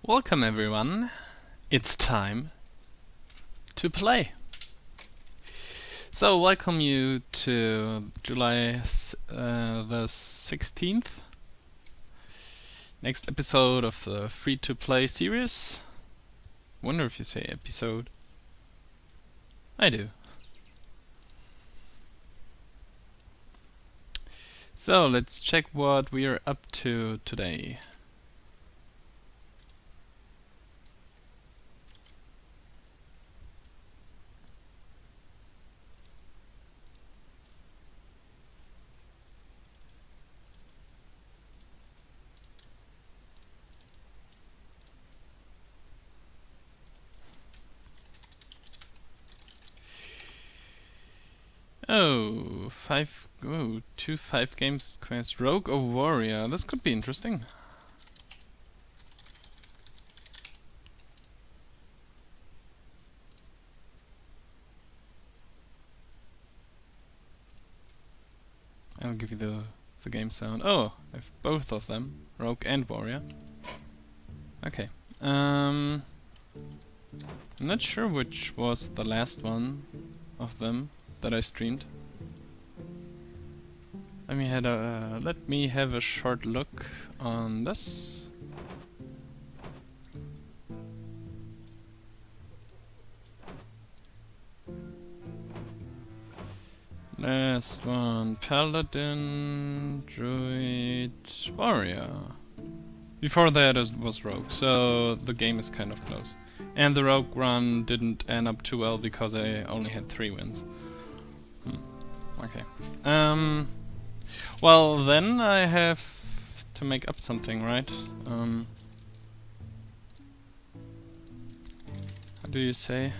Welcome everyone, it's time to play. So welcome you to July the 16th, next episode of the free-to-play series. Wonder if you say episode. I do. So let's check what we are up to today. Two 5 games quest. Rogue or Warrior? This could be interesting. I'll give you the game sound. Oh, I have both of them, Rogue and Warrior. Okay. I'm not sure which was the last one of them that I streamed. Let me have a short look on this. Last one, Paladin, Druid, Warrior. Before that it was Rogue, so the game is kind of close. And the Rogue run didn't end up too well because I only had 3 wins. Okay. Well then I have to make up something, right? How do you say?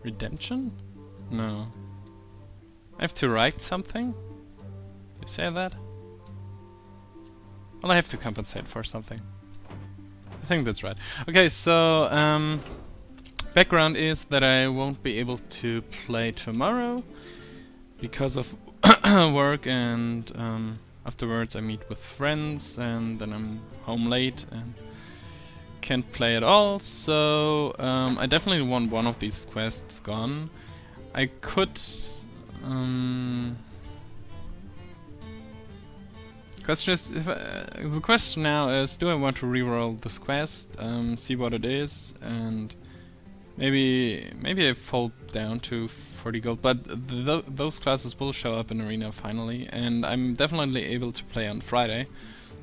Redemption? No. I have to write something? You say that? Well, I have to compensate for something. I think that's right. Okay, so background is that I won't be able to play tomorrow because of work, and afterwards I meet with friends and then I'm home late and can't play at all, so I definitely want one of these quests gone. I could the question now is, do I want to reroll this quest, see what it is, and maybe I fall down to 40 gold, but those classes will show up in Arena finally, and I'm definitely able to play on Friday,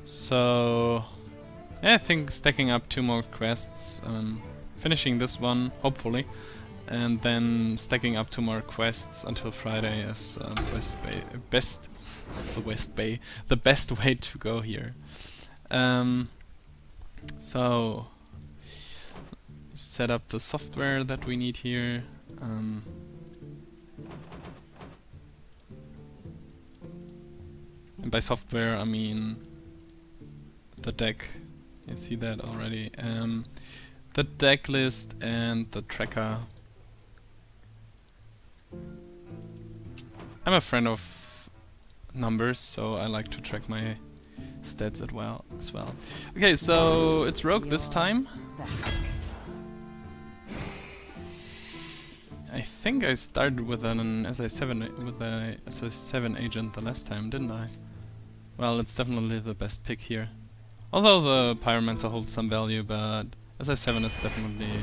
so yeah, I think stacking up 2 more quests, finishing this one, hopefully, and then stacking up 2 more quests until Friday is the best way to go here. So set up the software that we need here. And by software I mean the deck. You see that already. The deck list and the tracker. I'm a friend of numbers, so I like to track my stats as well. Okay, so it's Rogue this time. I think I started with an SI7 agent the last time, didn't I? Well, it's definitely the best pick here. Although the Pyromancer holds some value, but SI7 is definitely a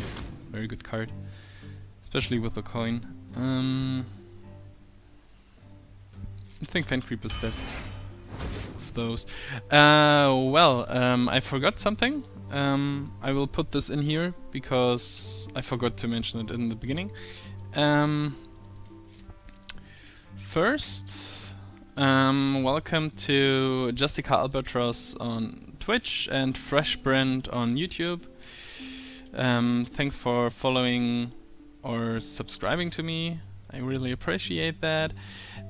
very good card, especially with the coin. I think Fan Creep is best of those. I forgot something. I will put this in here because I forgot to mention it in the beginning. First, welcome to Justica Albatross on Twitch and Freshbrand on YouTube. Thanks for following or subscribing to me. I really appreciate that.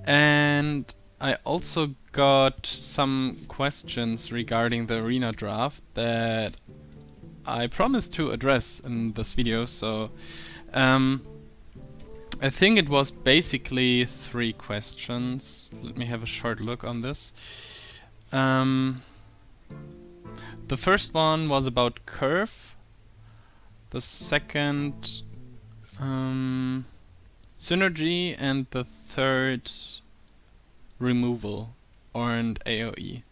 And I also got some questions regarding the arena draft that I promised to address in this video, so I think it was basically 3 questions. Let me have a short look on this. The first one was about curve. The second synergy, and the third removal or an AoE.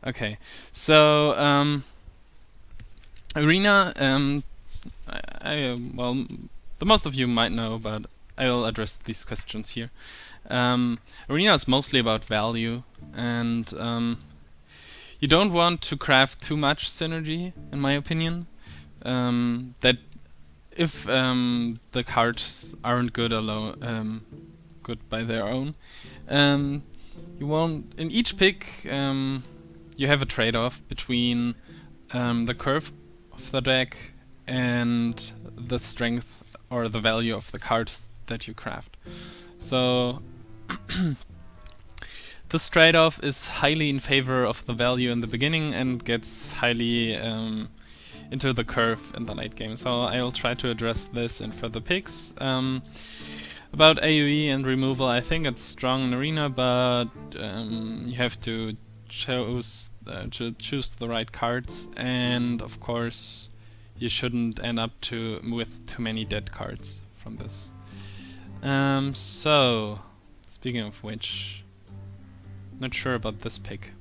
Okay, so Arena, well, the most of you might know, but I'll address these questions here. Arena is mostly about value, and you don't want to craft too much synergy, in my opinion. That if the cards aren't good alone, good by their own, you won't. In each pick, you have a trade-off between the curve of the deck and the strength or the value of the cards that you craft. So this trade-off is highly in favor of the value in the beginning and gets highly into the curve in the late game. So I will try to address this in further picks. About AoE and removal, I think it's strong in Arena, but you have to choose the right cards, and of course you shouldn't end up with too many dead cards from this. So, speaking of which, not sure about this pick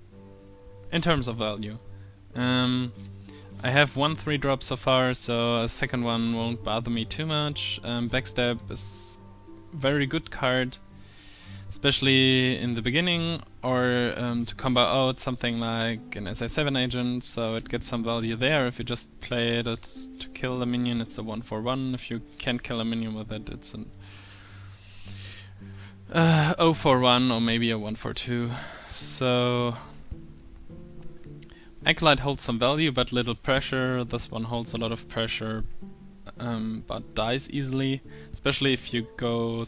in terms of value. I have 1 3-drop so far, so a second one won't bother me too much. Backstab is very good card, especially in the beginning, or to combo out something like an SI7 agent, so it gets some value there. If you just play it to kill a minion, it's a 1/1. If you can't kill a minion with it, it's an 0/1 or maybe a 1/2. So Acolyte holds some value but little pressure. This one holds a lot of pressure, but dies easily, especially if you go...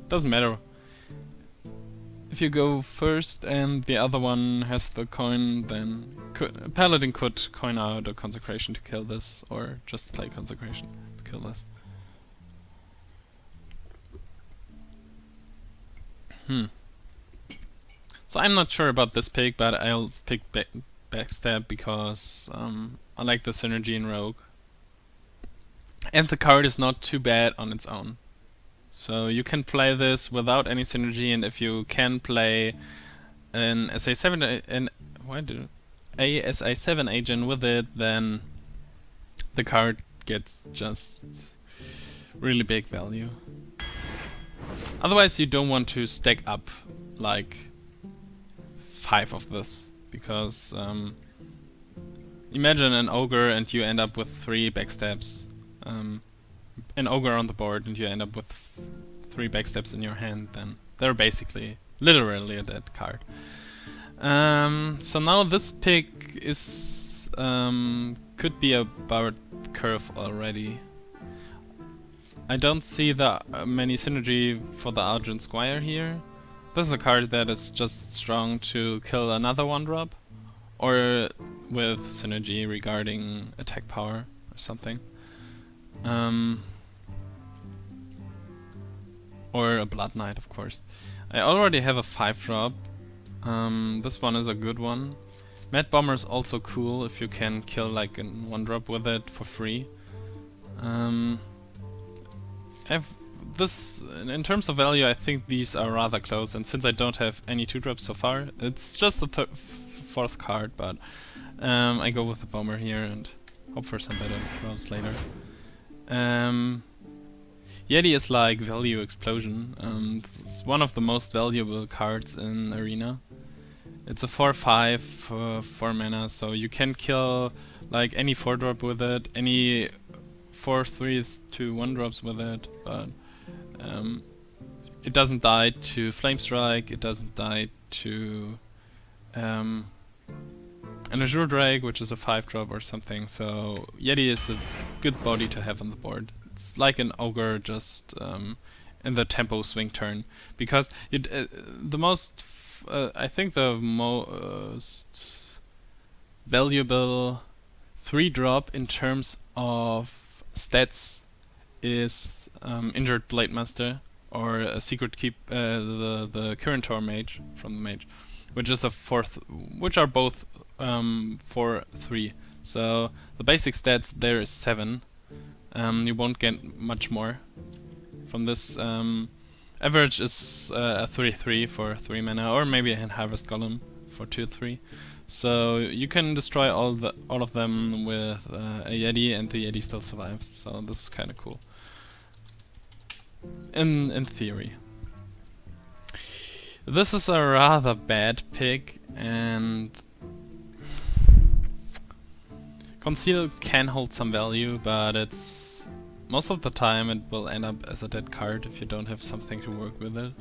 doesn't matter. If you go first and the other one has the coin, then Paladin could coin out a Consecration to kill this, or just play Consecration to kill this. So I'm not sure about this pick, but I'll pick Backstab because I like the synergy in Rogue. And the card is not too bad on its own. So you can play this without any synergy, and if you can play an SI7 SI7 agent with it, then the card gets just really big value. Otherwise you don't want to stack up like 5 of this, because imagine an ogre and you end up with 3 backstabs. An ogre on the board and you end up with 3 backstabs in your hand, then they're basically literally a dead card. So now this pick is could be about curve already. I don't see the many synergy for the Argent Squire here. This is a card that is just strong to kill another 1-drop, or with synergy regarding attack power or something. Or a Blood Knight, of course. I already have a 5-drop. This one is a good one. Mad Bomber is also cool if you can kill like a 1-drop with it for free. This, in terms of value, I think these are rather close, and since I don't have any 2-drops so far, it's just the 4th card, but I go with the Bomber here and hope for some better drops later. Yeti is like value explosion. It's one of the most valuable cards in Arena. It's a 4/5 for 4 mana, so you can kill like any 4-drop with it, any 4/3 to 1-drops with it, but it doesn't die to Flame Strike, it doesn't die to an Azure Drake, which is a 5-drop or something, so Yeti is a good body to have on the board. It's like an ogre, just in the tempo swing turn, because the most I think the most valuable 3-drop in terms of stats is Injured Blade Master or a Secret Keep, the Current Mage from the Mage, which is a fourth, which are both 4/3. So the basic stats there is 7. You won't get much more from this. Average is a 3/3 for 3 mana, or maybe a Harvest Golem for 2/3. So you can destroy all of them with a Yeti, and the Yeti still survives. So this is kind of cool. In theory. This is a rather bad pick, and Conceal can hold some value, but it's most of the time it will end up as a dead card if you don't have something to work with it.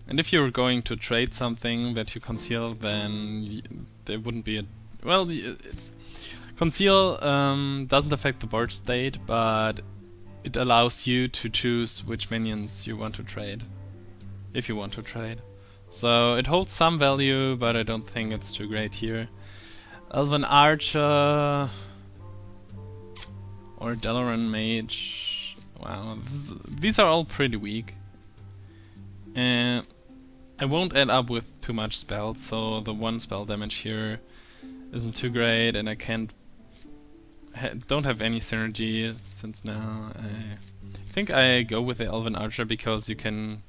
And if you're going to trade something that you conceal, then there wouldn't be a... Well, it's... Conceal doesn't affect the board state, but it allows you to choose which minions you want to trade, if you want to trade. So it holds some value, but I don't think it's too great here. Elven Archer or Dalaran Mage. Wow, these are all pretty weak. And I won't end up with too much spells, so the 1 spell damage here isn't too great, and I don't have any synergy since now. I think I go with the Elven Archer because you can...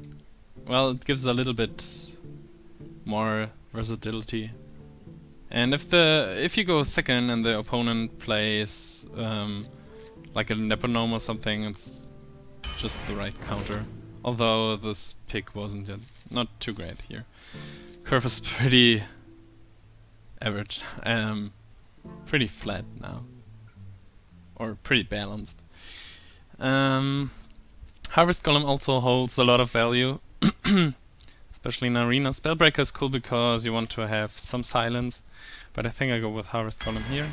Well, it gives a little bit more versatility. And if you go second and the opponent plays like a Nepronome or something, it's just the right counter. Although this pick wasn't yet not too great here. Curve is pretty average, pretty flat now, or pretty balanced. Harvest Golem also holds a lot of value, especially in Arena. Spellbreaker is cool because you want to have some silence, but I think I go with Harvest Golem here.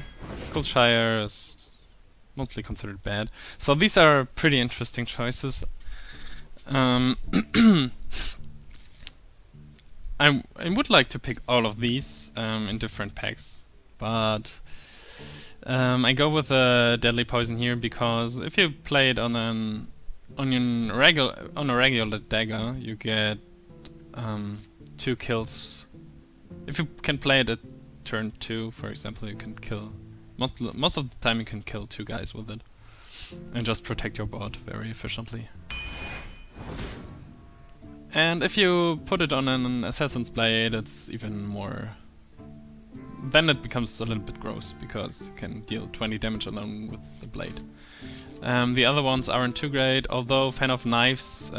Coldshire is mostly considered bad. So these are pretty interesting choices. I would like to pick all of these in different packs, but I go with a Deadly Poison here because if you play it on a regular dagger, you get 2 kills. If you can play it at turn 2, for example, you can kill most of the time. You can kill 2 guys with it and just protect your board very efficiently. And if you put it on an Assassin's Blade, it's even more... Then it becomes a little bit gross, because you can deal 20 damage alone with the blade. The other ones aren't too great, although Fan of Knives...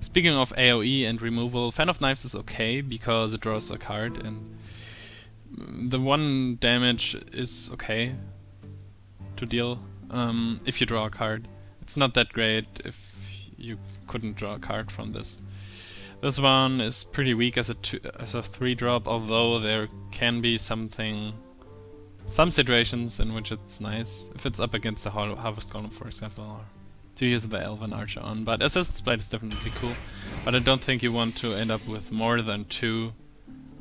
speaking of AoE and removal, Fan of Knives is okay, because it draws a card, and the 1 damage is okay to deal if you draw a card. It's not that great if you couldn't draw a card from this. This one is pretty weak as a 3-drop, although there can be some situations in which it's nice, if it's up against a Harvest Golem, for example, or to use the Elven Archer on. But Assassin's Blade is definitely cool, but I don't think you want to end up with more than 2.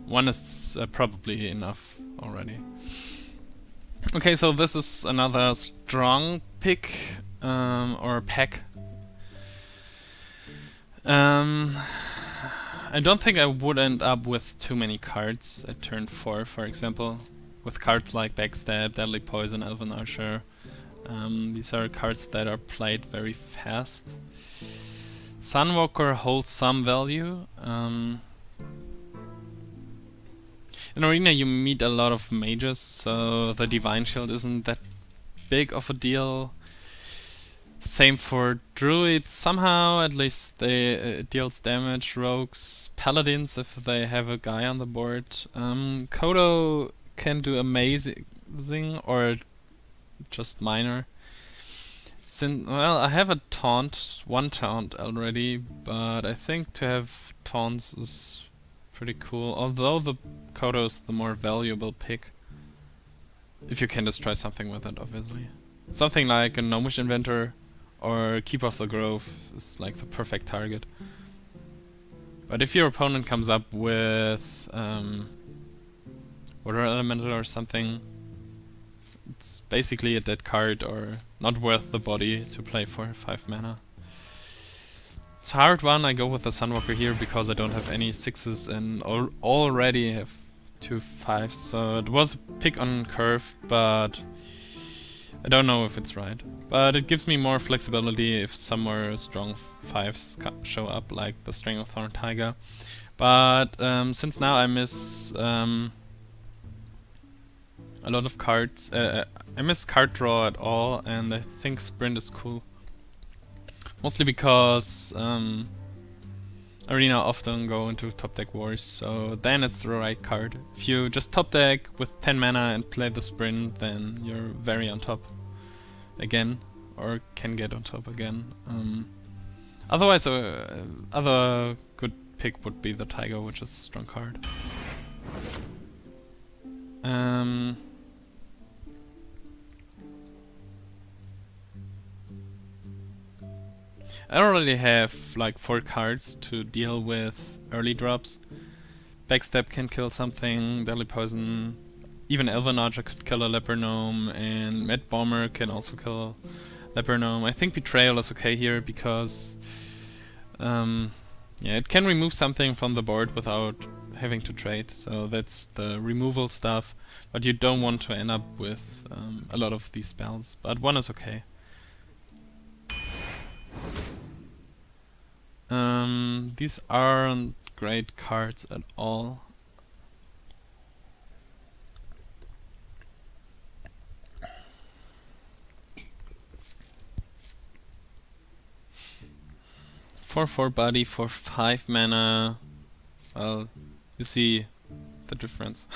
1 is probably enough already. Okay, so this is another strong pick, or pack. I don't think I would end up with too many cards at turn 4, for example, with cards like Backstab, Deadly Poison, Elven Archer. These are cards that are played very fast. Sunwalker holds some value. In Arena you meet a lot of mages, so the Divine Shield isn't that big of a deal. Same for Druids, somehow, at least they deals damage. Rogues, Paladins, if they have a guy on the board. Kodo can do amazing, or just minor. Well, I have a taunt, 1 taunt already, but I think to have taunts is pretty cool, although the Kodo is the more valuable pick. If you can destroy something with it, obviously. Something like a Gnomish Inventor or Keep of the Grove is like the perfect target. But if your opponent comes up with Water Elemental or something, it's basically a dead card or not worth the body to play for 5 mana. It's a hard one. I go with the Sunwalker here because I don't have any 6s and already have 2 5s, so it was a pick on curve, but I don't know if it's right. But it gives me more flexibility if some more strong 5s show up, like the Stranglethorn Tiger. But since now I miss a lot of cards, I miss card draw at all, and I think Sprint is cool. Mostly because Arena often go into top deck wars, so then it's the right card. If you just top deck with 10 mana and play the Sprint, then you're very on top again, or can get on top again. Otherwise, other good pick would be the Tiger, which is a strong card. I already have like 4 cards to deal with early drops. Backstab can kill something, Deadly Poison, even Elven Archer could kill a Leper Gnome, and Mad Bomber can also kill Leper Gnome. I think Betrayal is okay here because yeah, it can remove something from the board without having to trade, so that's the removal stuff, but you don't want to end up with a lot of these spells, but 1 is okay. These aren't great cards at all. For 4 body, for 5 mana. Well, you see the difference.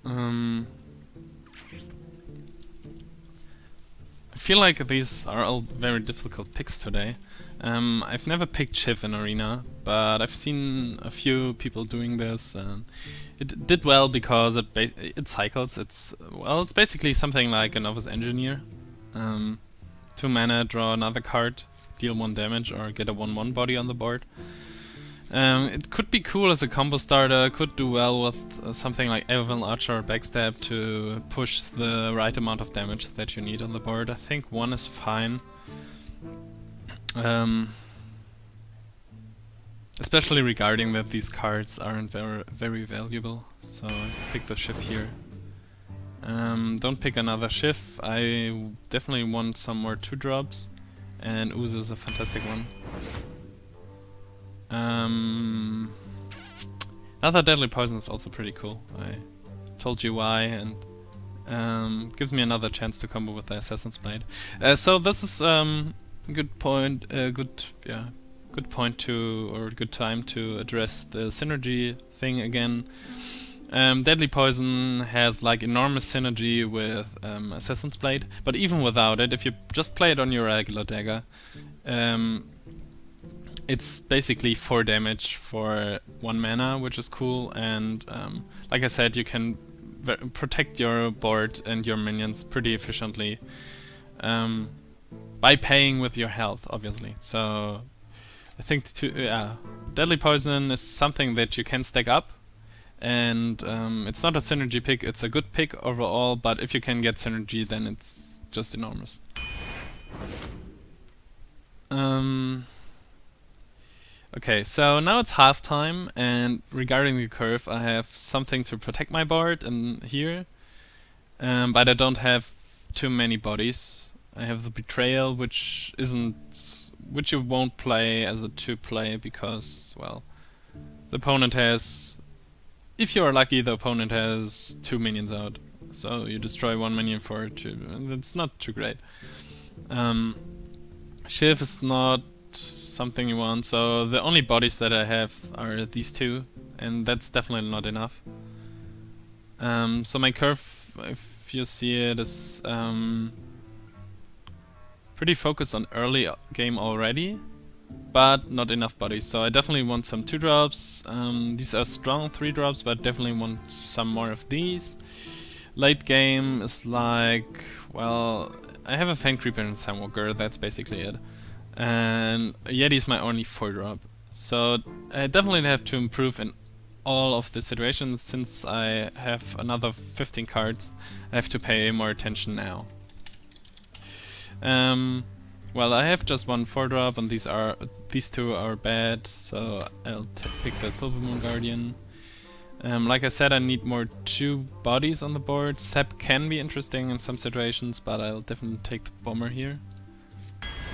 I feel like these are all very difficult picks today. I've never picked Shiv in Arena, but I've seen a few people doing this, and it did well because it cycles. It's basically something like a Novice Engineer. 2 mana, draw another card, deal 1 damage, or get a 1/1 body on the board. It could be cool as a combo starter, could do well with something like Elven Archer or Backstab to push the right amount of damage that you need on the board. I think 1 is fine. Especially regarding that these cards aren't very valuable, so I pick the Shiv here. Don't pick another Shiv. I definitely want some more 2-drops, and Ooze is a fantastic one. Another Deadly Poison is also pretty cool. I told you why, and gives me another chance to combo with the Assassin's Blade. So this is a good point, good point to, or good time to address the synergy thing again. Deadly Poison has like enormous synergy with Assassin's Blade, but even without it, if you just play it on your regular dagger, it's basically 4 damage for 1 mana, which is cool, and like I said, you can protect your board and your minions pretty efficiently by paying with your health, obviously. So I think Deadly Poison is something that you can stack up, and it's not a synergy pick, it's a good pick overall, but if you can get synergy, then it's just enormous. Okay, so now it's halftime, and regarding the curve, I have something to protect my board in here, but I don't have too many bodies. I have the Betrayal, which you won't play as a 2-play because, well, the opponent has, if you are lucky, the opponent has 2 minions out, so you destroy 1 minion for 2, and that's not too great. Shiv is not something you want, so the only bodies that I have are these 2, and that's definitely not enough. So my curve, if you see it, is pretty focused on early game already, but not enough bodies, so I definitely want some 2-drops. These are strong 3-drops, but definitely want some more of these. Late game is like, well, I have a Fang Creeper and Sunwalker, that's basically it. And Yeti is my only 4-drop. So I definitely have to improve in all of the situations. Since I have another 15 cards, I have to pay more attention now. Well, I have just one 4-drop, and these two are bad, so I'll pick the Silver Moon Guardian. Like I said, I need more 2 bodies on the board. Sep can be interesting in some situations, but I'll definitely take the Bomber here,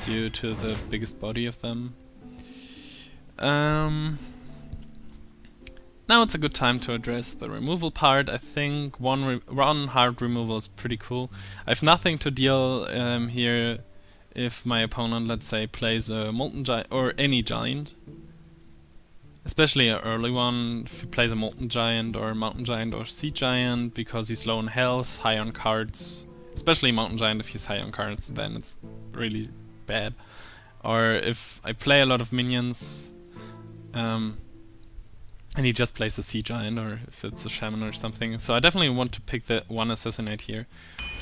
due to the biggest body of them. Now it's a good time to address the removal part. I think one hard removal is pretty cool. I have nothing to deal here if my opponent, let's say, plays a Molten Giant or any Giant. Especially an early one, if he plays a Molten Giant or Mountain Giant or Sea Giant, because he's low on health, high on cards. Especially Mountain Giant, if he's high on cards, then it's really bad. Or if I play a lot of minions, and he just plays a Sea Giant, or if it's a Shaman or something. So I definitely want to pick the one Assassinate here,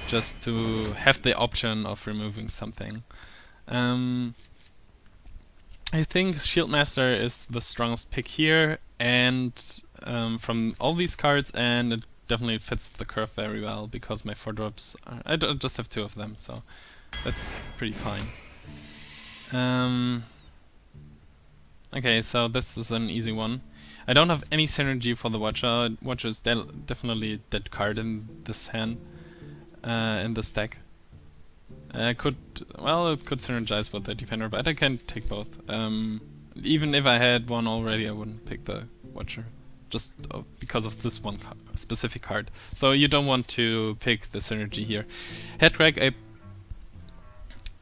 just to have the option of removing something. I think Shieldmaster is the strongest pick here, and from all these cards, and it definitely fits the curve very well, because my 4-drops are, I just have 2 of them, so that's pretty fine. Okay, so this is an easy one. I don't have any synergy for the Watcher. Watcher is definitely a dead card in this hand, in this deck. It could synergize with the Defender, but I can take both. Even if I had one already, I wouldn't pick the Watcher, just because of this one specific card. So you don't want to pick the synergy here. Headcrack,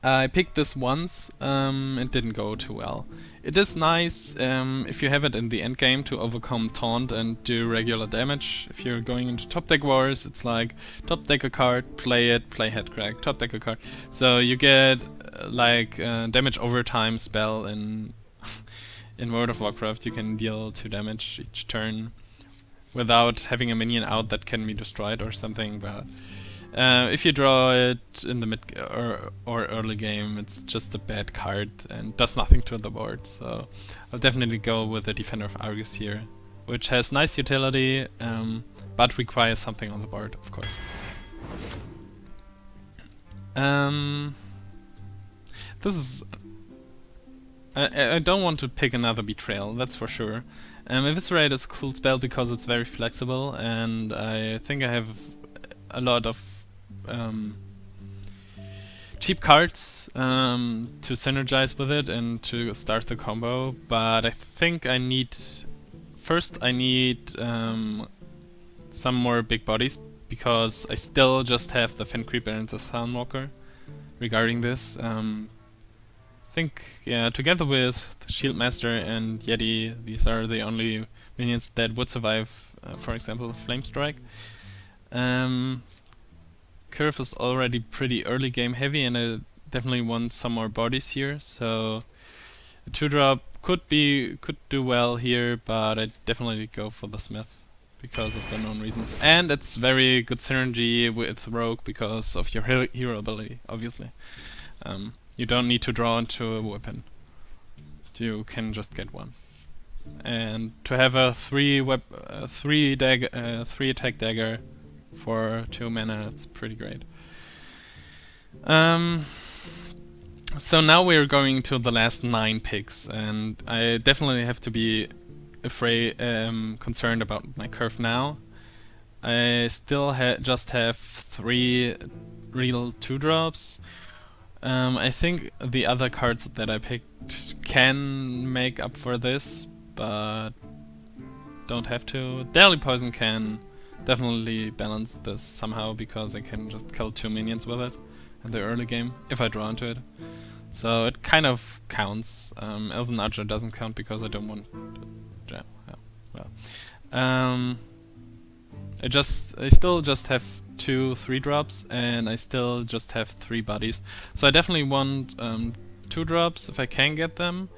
I picked this once, it didn't go too well. It is nice if you have it in the end game to overcome Taunt and do regular damage. If you're going into top deck wars, it's like top deck a card, play it, play Headcrack, top deck a card. So you get like damage over time spell in in World of Warcraft. You can deal 2 damage each turn without having a minion out that can be destroyed or something, but if you draw it in the mid or early game, it's just a bad card and does nothing to the board. So I'll definitely go with the Defender of Argus here, which has nice utility, but requires something on the board, of course. This is... I don't want to pick another Betrayal, that's for sure. Eviscerate is a cool spell because it's very flexible, and I think I have a lot of cheap cards to synergize with it and to start the combo, but I think I need... First I need some more big bodies, because I still just have the Fen Creeper and the Thornwalker regarding this. I think, yeah, together with the Shieldmaster and Yeti, these are the only minions that would survive, for example, Flame Strike. Curve is already pretty early game heavy, and I definitely want some more bodies here, so a 2-drop could do well here, but I definitely go for the Smith because of the known reasons. And it's very good synergy with Rogue because of your hero ability, obviously. You don't need to draw into a weapon. You can just get one. And to have a 3 attack dagger for 2 mana, it's pretty great. So now we're going to the last 9 picks, and I definitely have to be concerned about my curve now. I still just have 3 real 2-drops. I think the other cards that I picked can make up for this, but don't have to. Deadly Poison can definitely balance this somehow, because I can just kill 2 minions with it in the early game if I draw into it. So it kind of counts. Elven Archer doesn't count because I don't want to, I still just have 2 3-drops, and I still just have 3 bodies. So I definitely want 2-drops if I can get them.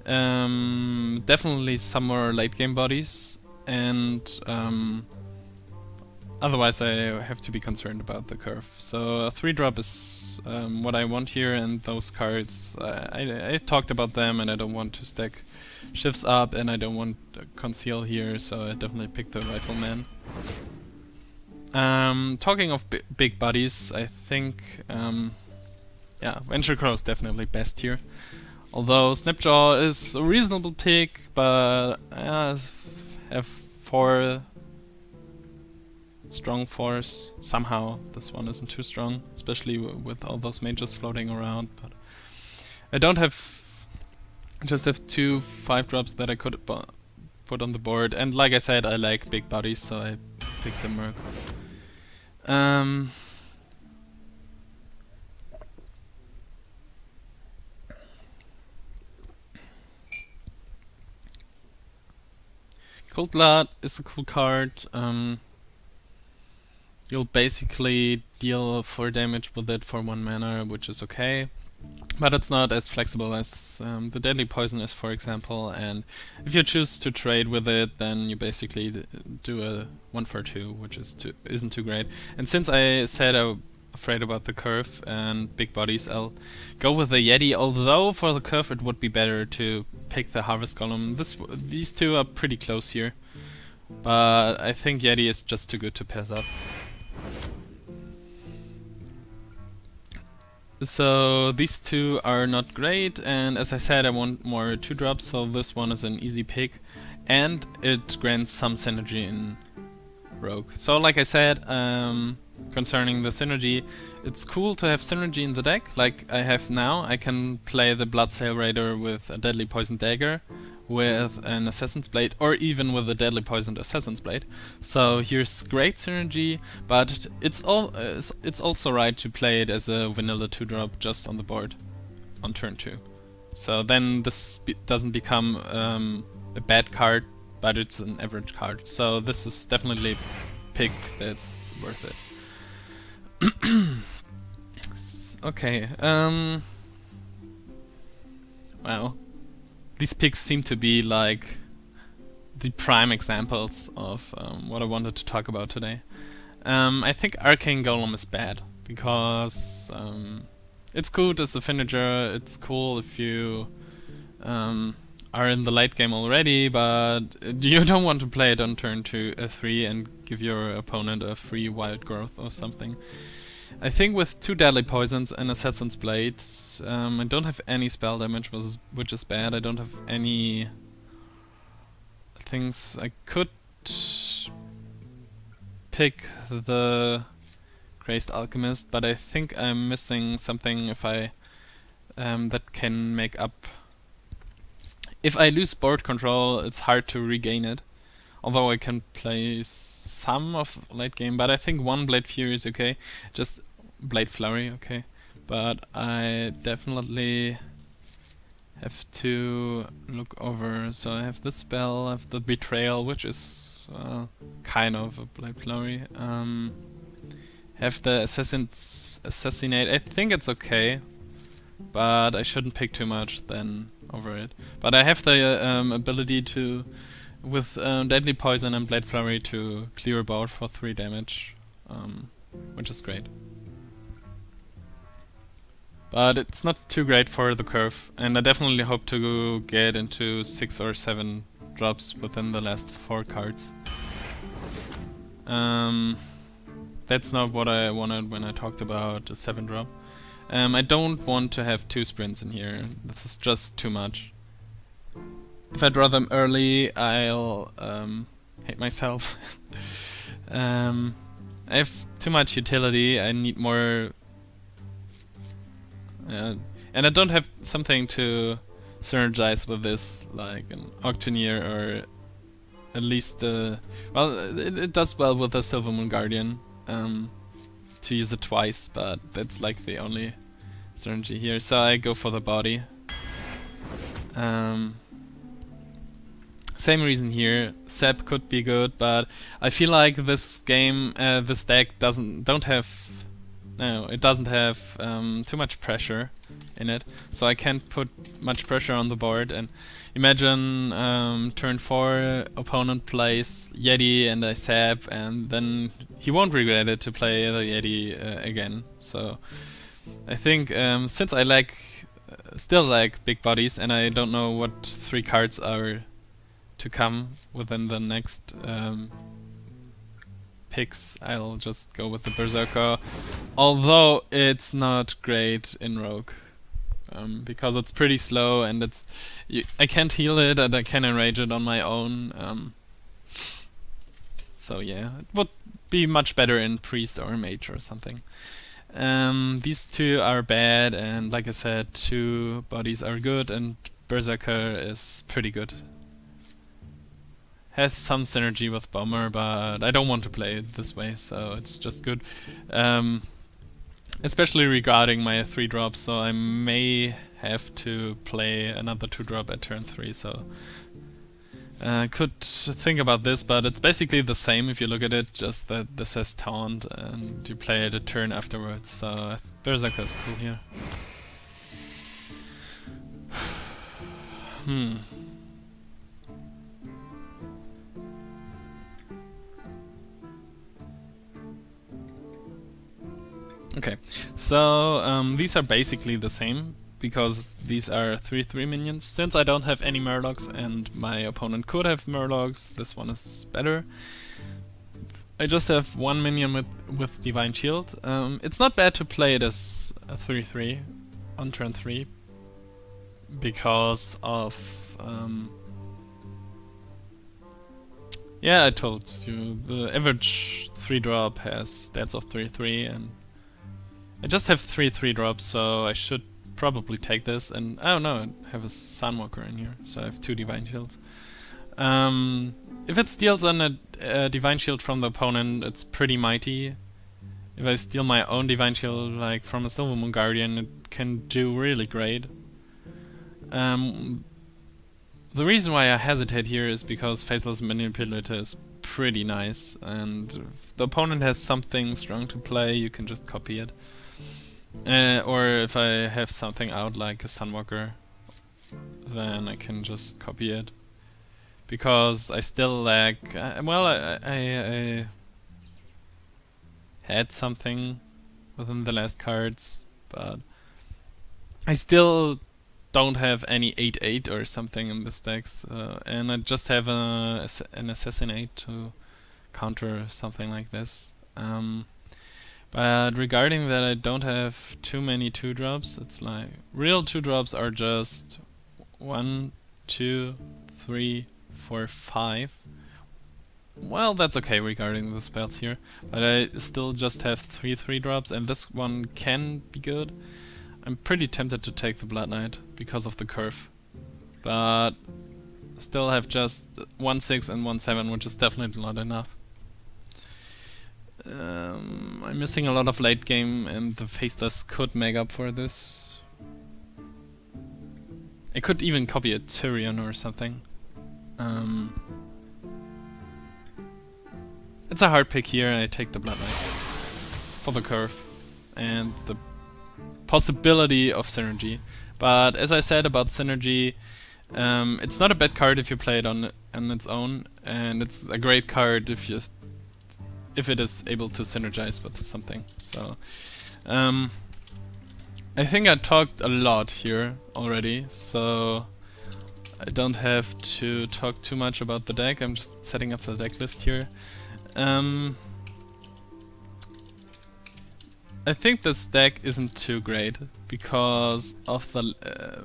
Definitely some more late game bodies, and otherwise I have to be concerned about the curve. So a 3-drop is what I want here, and those cards, I talked about them, and I don't want to stack shifts up, and I don't want conceal here, so I definitely picked the Rifleman. Talking of big bodies, I think, yeah, Venture Crow is definitely best here. Although Snapjaw is a reasonable pick, but have 4 strong force. Somehow this one isn't too strong, especially with all those mages floating around. But I don't have, just have 2 5-drops that I could put on the board. And like I said, I like big bodies, so I picked the Merc. Cold Blood is a cool card. You'll basically deal 4 damage with it for 1 mana, which is okay. But it's not as flexible as the Deadly Poison is, for example, and if you choose to trade with it, then you basically do a 1 for 2, which isn't too great. And since I said I'm afraid about the curve and big bodies, I'll go with the Yeti, although for the curve it would be better to pick the Harvest Golem. These two are pretty close here, but I think Yeti is just too good to pass up. So these two are not great, and as I said, I want more 2-drops, so this one is an easy pick, and it grants some synergy in Rogue. So like I said, concerning the synergy, it's cool to have synergy in the deck, like I have now. I can play the Bloodsail Raider with a Deadly Poison Dagger, with an Assassin's Blade, or even with a Deadly Poisoned Assassin's Blade. So here's great synergy, but it's also right to play it as a vanilla 2-drop just on the board on turn 2. So then this doesn't become a bad card, but it's an average card. So this is definitely a pick that's worth it. Okay, wow. These picks seem to be like the prime examples of what I wanted to talk about today. I think Arcane Golem is bad because it's good as a finisher. It's cool if you are in the late game already, but you don't want to play it on turn 3 and give your opponent a free wild growth or something. I think with 2 Deadly Poisons and Assassin's Blades, I don't have any spell damage, which is bad. I don't have any things. I could pick the Crazed Alchemist, but I think I'm missing something if I that can make up. If I lose board control, it's hard to regain it. Although I can play some of late game, but I think 1 Blade Fury is okay. Just Blade Flurry, okay. But I definitely have to look over. So I have this spell, I have the Betrayal, which is kind of a Blade Flurry. Have the Assassinate. I think it's okay, but I shouldn't pick too much then over it. But I have the ability to, with Deadly Poison and Blade Flurry, to clear a board for 3 damage, which is great. But it's not too great for the curve, and I definitely hope to get into 6 or 7 drops within the last 4 cards. That's not what I wanted when I talked about a 7-drop. I don't want to have 2 sprints in here. This is just too much. If I draw them early, I'll hate myself. I have too much utility. I need more, and I don't have something to synergize with this, like an Auctioneer, or at least well, it does well with the Silvermoon Guardian to use it twice, but that's like the only synergy here. So I go for the body. Same reason here. Sep could be good, but I feel like this game, this deck doesn't have too much pressure in it, so I can't put much pressure on the board. And imagine turn 4, opponent plays Yeti and I sap, and then he won't regret it to play the Yeti again. So I think since I still like big bodies, and I don't know what 3 cards are to come within the next picks, I'll just go with the Berserker, although it's not great in Rogue, because it's pretty slow and I can't heal it and I can enrage it on my own, so yeah, it would be much better in Priest or Mage or something. These 2 are bad, and like I said, 2 bodies are good, and Berserker is pretty good. Has some synergy with Bomber, but I don't want to play it this way, so it's just good. Especially regarding my 3 drops, so I may have to play another 2 drop at turn 3, so could think about this, but it's basically the same if you look at it, just that this has Taunt and you play it a turn afterwards, so Berserker is cool here. Okay, so these are basically the same, because these are 3/3 minions. Since I don't have any Murlocs and my opponent could have Murlocs, this one is better. I just have 1 minion with Divine Shield. It's not bad to play it as a 3/3 on turn 3, because of... yeah, I told you, the average 3-drop has stats of 3/3, and I just have 3/3 drops, so I should probably take this. And oh no, I have a Sunwalker in here, so I have 2 Divine Shields. If it steals on a Divine Shield from the opponent, it's pretty mighty. If I steal my own Divine Shield, like from a Silvermoon Guardian, it can do really great. The reason why I hesitate here is because Faceless Manipulator is pretty nice, and if the opponent has something strong to play, you can just copy it. Or if I have something out like a Sunwalker, then I can just copy it. Because I still lack... well, I had something within the last cards, but I still don't have any 8/8 or something in the stacks, and I just have an Assassinate to counter something like this. But regarding that, I don't have too many 2-drops. It's like real 2-drops are just 1, 2, 3, 4, 5. Well, that's okay regarding the spells here, but I still just have 3 3-drops, and this one can be good. I'm pretty tempted to take the Blood Knight because of the curve, but still have just 1/6 and 1/7, which is definitely not enough. I'm missing a lot of late game, and the Faceless could make up for this. I could even copy a Tyrion or something. It's a hard pick here. I take the Blood Knight for the curve and the possibility of synergy. But as I said about synergy, it's not a bad card if you play it on its own, and it's a great card if it is able to synergize with something. So I think I talked a lot here already, so I don't have to talk too much about the deck. I'm just setting up the deck list here. I think this deck isn't too great because of the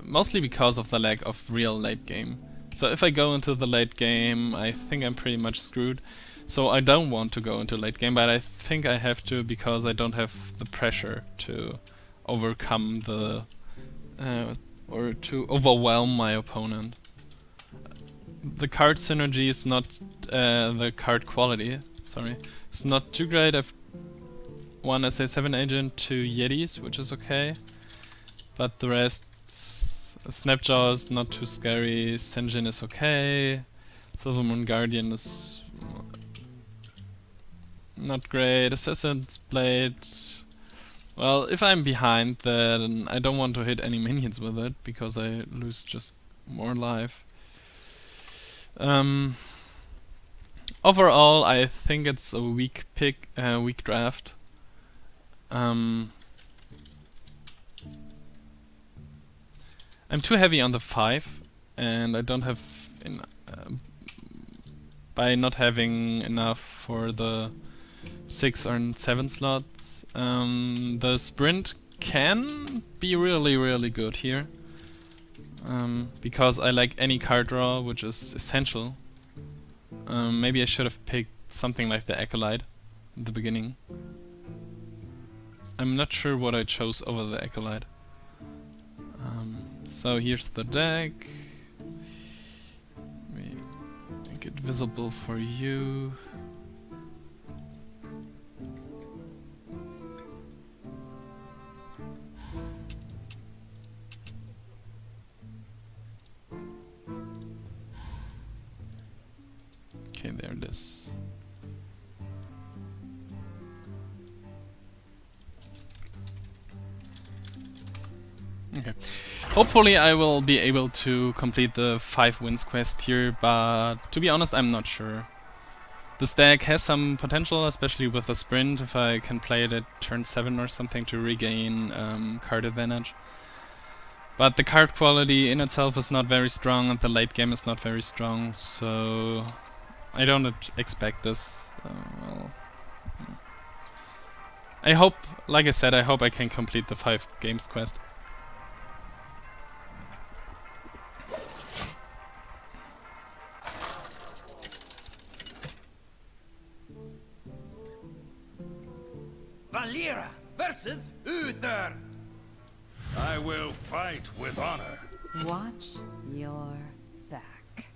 mostly because of the lack of real late game. So if I go into the late game, I think I'm pretty much screwed. So I don't want to go into late game, but I think I have to because I don't have the pressure to overcome the or to overwhelm my opponent. The card synergy is not the card quality. Sorry, it's not too great. I've one SA7 agent, 2 Yetis, which is okay, but the rest, Snapjaw is not too scary. Senjin is okay. Silvermoon Guardian is not great. Assassin's Blade Well, if I'm behind, then I don't want to hit any minions with it, because I lose just more life. Overall, I think it's a weak pick, weak draft. I'm too heavy on the 5, and I don't have by not having enough for the 6 or 7 slots. The sprint can be really good here, because I like any card draw, which is essential. Maybe I should have picked something like the Acolyte in the beginning. I'm not sure what I chose over the Acolyte. So here's the deck. Make it visible for you. Okay, there it is. Okay. Hopefully I will be able to complete the 5 wins quest here, but to be honest, I'm not sure. This deck has some potential, especially with the sprint, if I can play it at turn 7 or something to regain card advantage. But the card quality in itself is not very strong, and the late game is not very strong, so I don't expect this. Well, I hope, like I said, I hope I can complete the 5 games quest. Valera versus Uther. I will fight with honor. Watch your back.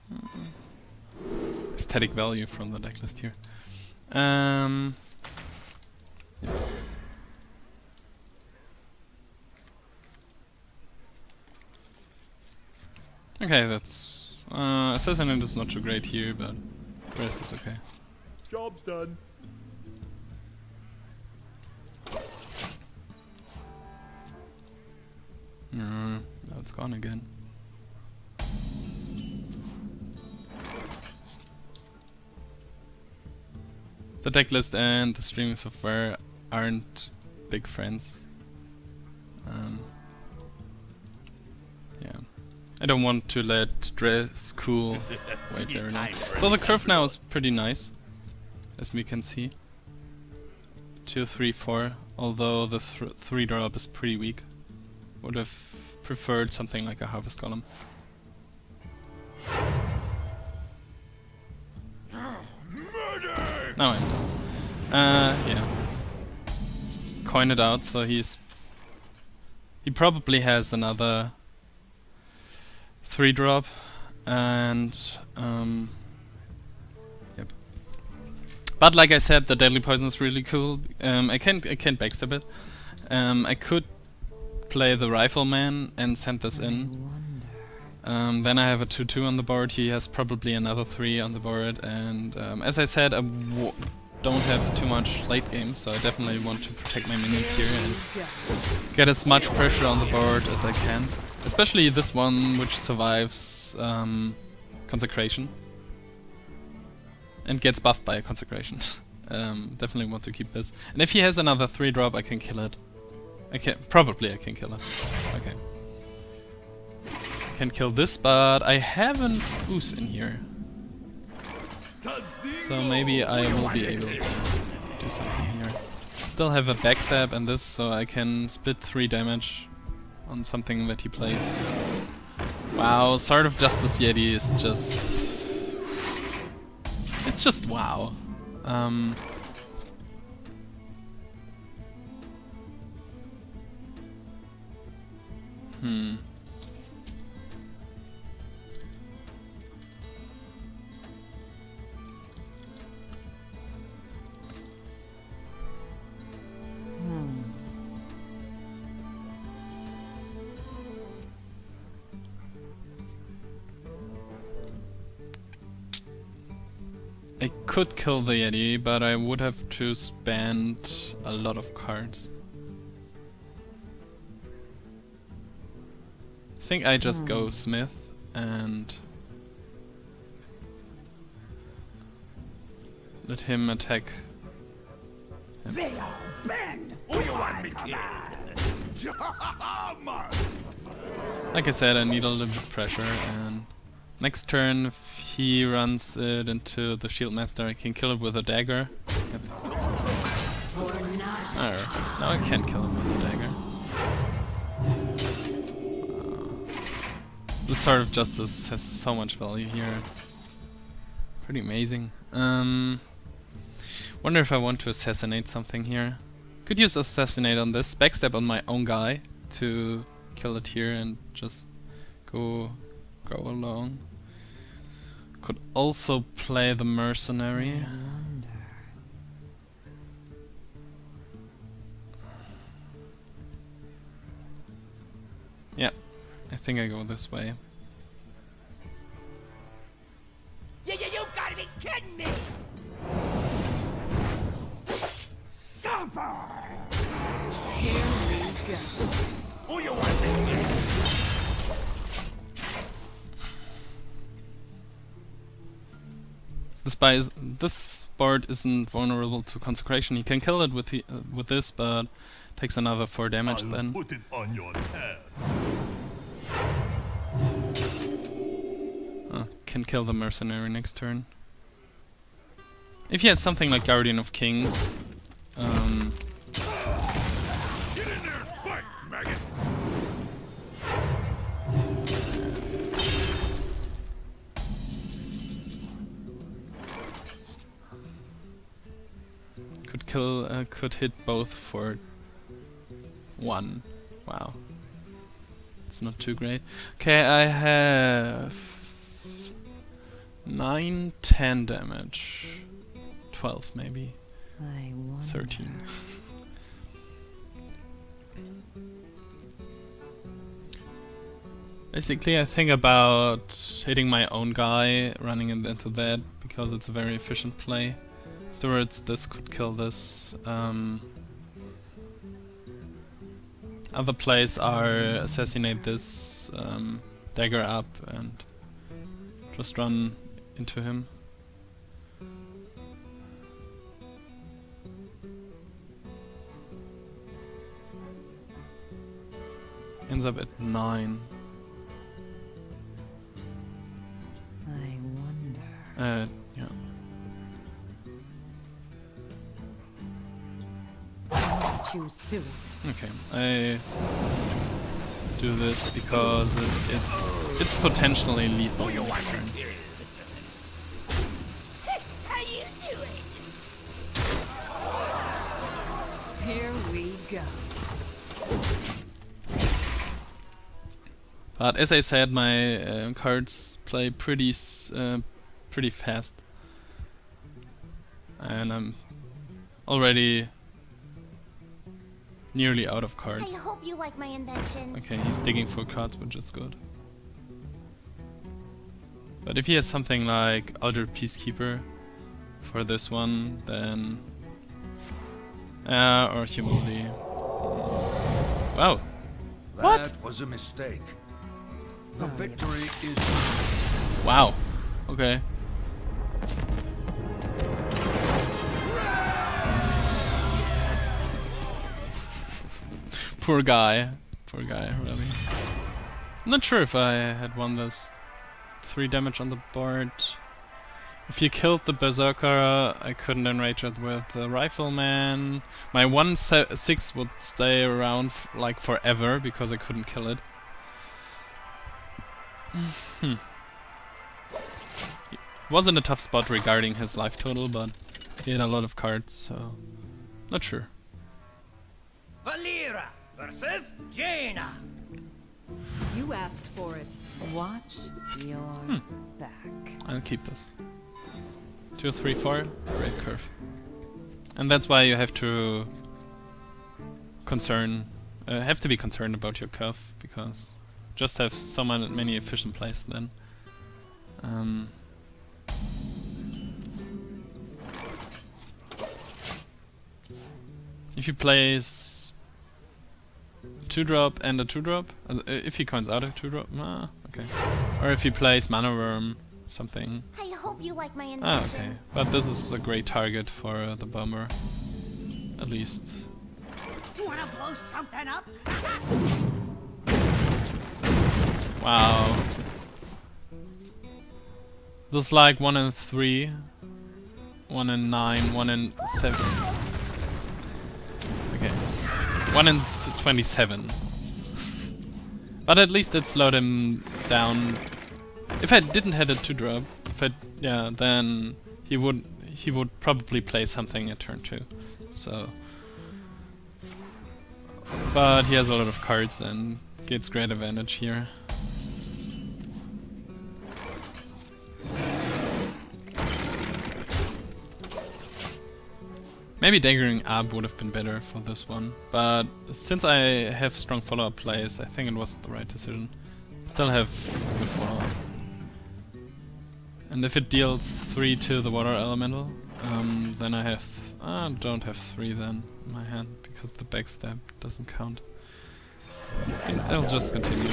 Aesthetic value from the decklist here. Yeah. Okay, that's Assassinate is not too great here, but the rest is okay. Job's done. Now it's gone again. The decklist and the streaming software aren't big friends. Yeah, I don't want to let dress cool wait very long. So the curve now is pretty nice, as we can see. 2, 3, 4. Although the 3 drop is pretty weak. Would have preferred something like a Harvest Column. Now I'm done. Yeah. Coin it out, so he probably has another 3 drop, and yep. But like I said, the Deadly Poison is really cool. I can't backstab it. I could play the Rifleman and send this in. Then I have a 2/2 on the board. He has probably another 3 on the board, and as I said, I don't have too much late game, so I definitely want to protect my minions here and get as much pressure on the board as I can. Especially this one, which survives Consecration and gets buffed by a Consecration. Definitely want to keep this. And if he has another 3 drop, I can kill it. I can kill it. Okay. I can kill this, but I have an Ooze in here. So maybe I will be able to do something here. Still have a backstab and this, so I can split 3 damage on something that he plays. Wow, Sword of Justice Yeti is just... It's just wow. I could kill the Yeti, but I would have to spend a lot of cards. think I just go Smith and let him attack him. Like I said, I need a little bit of pressure, and next turn if he runs it into the Shield Master, I can kill it with a dagger. Yep. Alright, now I can kill him with a dagger. This Sword of Justice has so much value here. It's pretty amazing. Wonder if I want to assassinate something here. Could use assassinate on this, backstab on my own guy to kill it here and just go along. Could also play the mercenary. Yeah, I think I go this way. You gotta be kidding me! Suffer! Here we go. Who you want to get? This board isn't vulnerable to consecration. He can kill it with this, but takes another 4 damage then. Put it on your head. Can kill the mercenary next turn. If he has something like Guardian of Kings, Get in there, fight, maggot. could hit both for 1. Wow, it's not too great. Okay, I have 9, 10 damage, 12 maybe, I wonder. 13. Basically, I think about hitting my own guy, running it into that, because it's a very efficient play. Afterwards, this could kill this. Other plays are assassinate this, dagger up, and just run into him. Ends up at 9. I wonder. Yeah. Choose soon. Okay, I do this because it's potentially lethal next turn. How you doing? Here we go. But as I said, my cards play pretty fast, and I'm already nearly out of cards. I hope you like my invention. Okay, he's digging for cards, which is good. But if he has something like Altered Peacekeeper for this one, then or Humility. Wow. What? That was a mistake. The Sorry. victory is Wow. Okay. Poor guy, really. I'm not sure if I had won this. 3 damage on the board. If you killed the Berserker, I couldn't enrage it with the Rifleman. My 1/6 would stay around like forever because I couldn't kill it. He was in a tough spot regarding his life total, but he had a lot of cards, so not sure. Valera versus Jaina. You asked for it. Watch your back. I'll keep this. 2, 3, 4, great curve. And that's why you have to have to be concerned about your curve, because just have so many efficient plays then. If you plays 2-drop and a 2-drop. If he coins out a 2-drop, okay. Or if he plays Mana Worm, something. I hope you like my invention. Okay. But this is a great target for the bomber. At least. You wanna blow something up? Wow. This is like 1 in 3, 1 in 9, 1 in 7. Okay. 1 in 27. But at least it slowed him down. If I didn't hit a 2-drop, then he would probably play something at turn 2. So, but he has a lot of cards and gets great advantage here. Maybe daggering up would have been better for this one, but since I have strong follow-up plays, I think it was the right decision. Still have good follow-up. And if it deals 3 to the water elemental, then I don't have 3 then in my hand, because the backstab doesn't count. I'll just continue.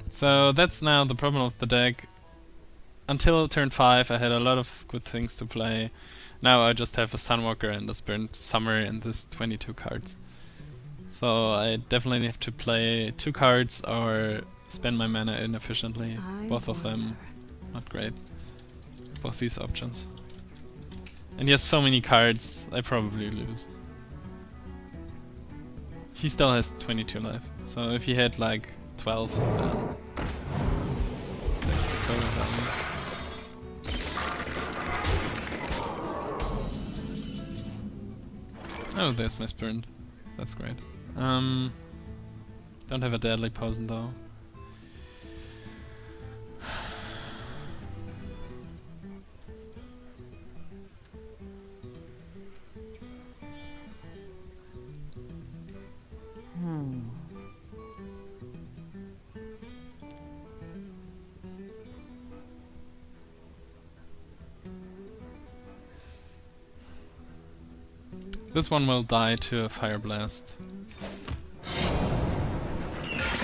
So that's now the problem of the deck. Until turn 5 I had a lot of good things to play. Now I just have a Sunwalker and a Sprint Summer and this 22 cards. So I definitely have to play 2 cards or spend my mana inefficiently. Both of them not great. Both these options. And he has so many cards, I probably lose. He still has 22 life, so if he had like 12, then there's the total value. Oh, there's my sprint. That's great. Don't have a deadly poison though. This one will die to a Fire Blast.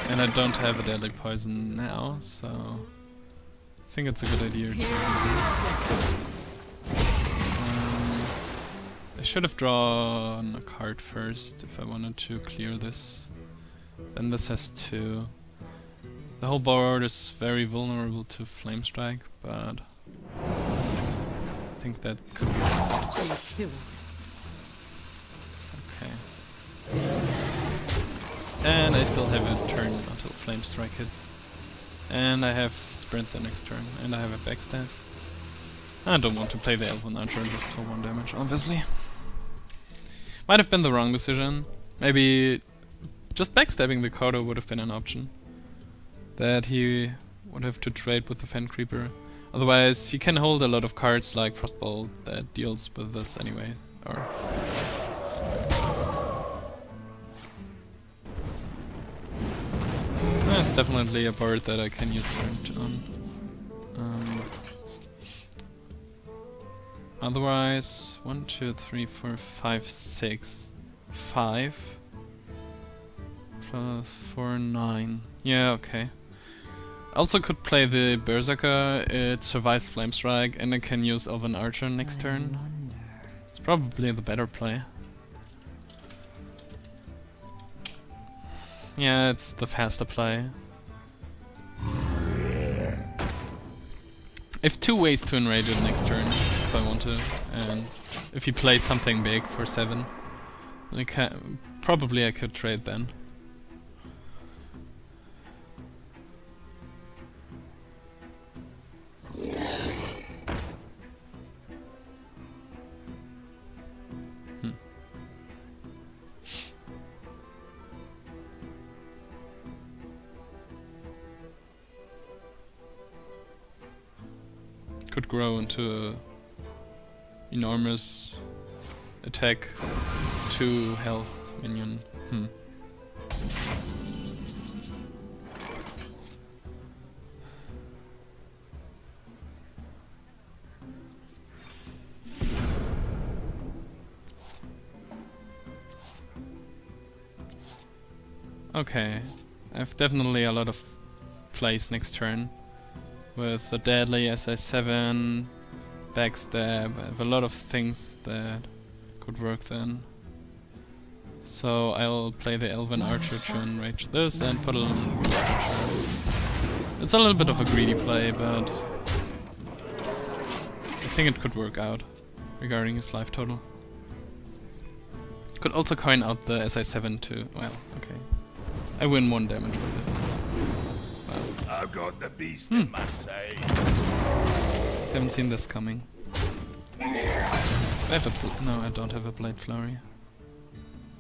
And I don't have a deadly poison now, so I think it's a good idea to do this. I should have drawn a card first if I wanted to clear this. Then this has 2. The whole board is very vulnerable to Flame Strike, but I think that could be something. Okay. And I still have a turn until Flame Strike hits. And I have Sprint the next turn, and I have a backstab. I don't want to play the Elven Archer just for 1 damage, obviously. Might have been the wrong decision. Maybe just backstabbing the Kodo would have been an option. That he would have to trade with the Fen Creeper. Otherwise, he can hold a lot of cards like Frostbolt that deals with this anyway. Or it's definitely a board that I can use Sprint on. Otherwise, 1, 2, 3, 4, 5, 6. 5 plus 4, 9. Yeah, okay. Also could play the Berserker, it survives Flame Strike, and I can use Elven Archer next turn. It's probably the better play. Yeah, it's the faster play. I have 2 ways to enrage it next turn if I want to, and if he plays something big for 7, then probably I could trade then. Could grow into a enormous attack 2 health minion. Okay, I have definitely a lot of plays next turn. With the deadly SI7, backstab, I have a lot of things that could work then. So I'll play the Elven Archer to enrage this and put a little Archer. It's a little bit of a greedy play, but I think it could work out regarding his life total. Could also coin out the SI7 too. Well, okay. I win 1 damage with it. Well, I've got the beast in my sight. haven't seen this coming. I have a no, I don't have a Blade Flurry.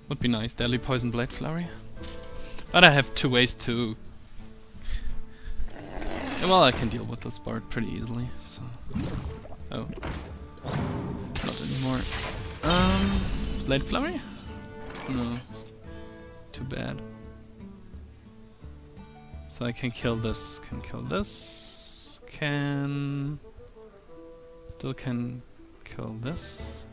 Would be nice, Deadly Poison Blade Flurry. But I have 2 ways to... Well, I can deal with this board pretty easily, so... Oh. Not anymore. Blade Flurry? No. Too bad. So I can kill this, can kill this, can... Still can kill this.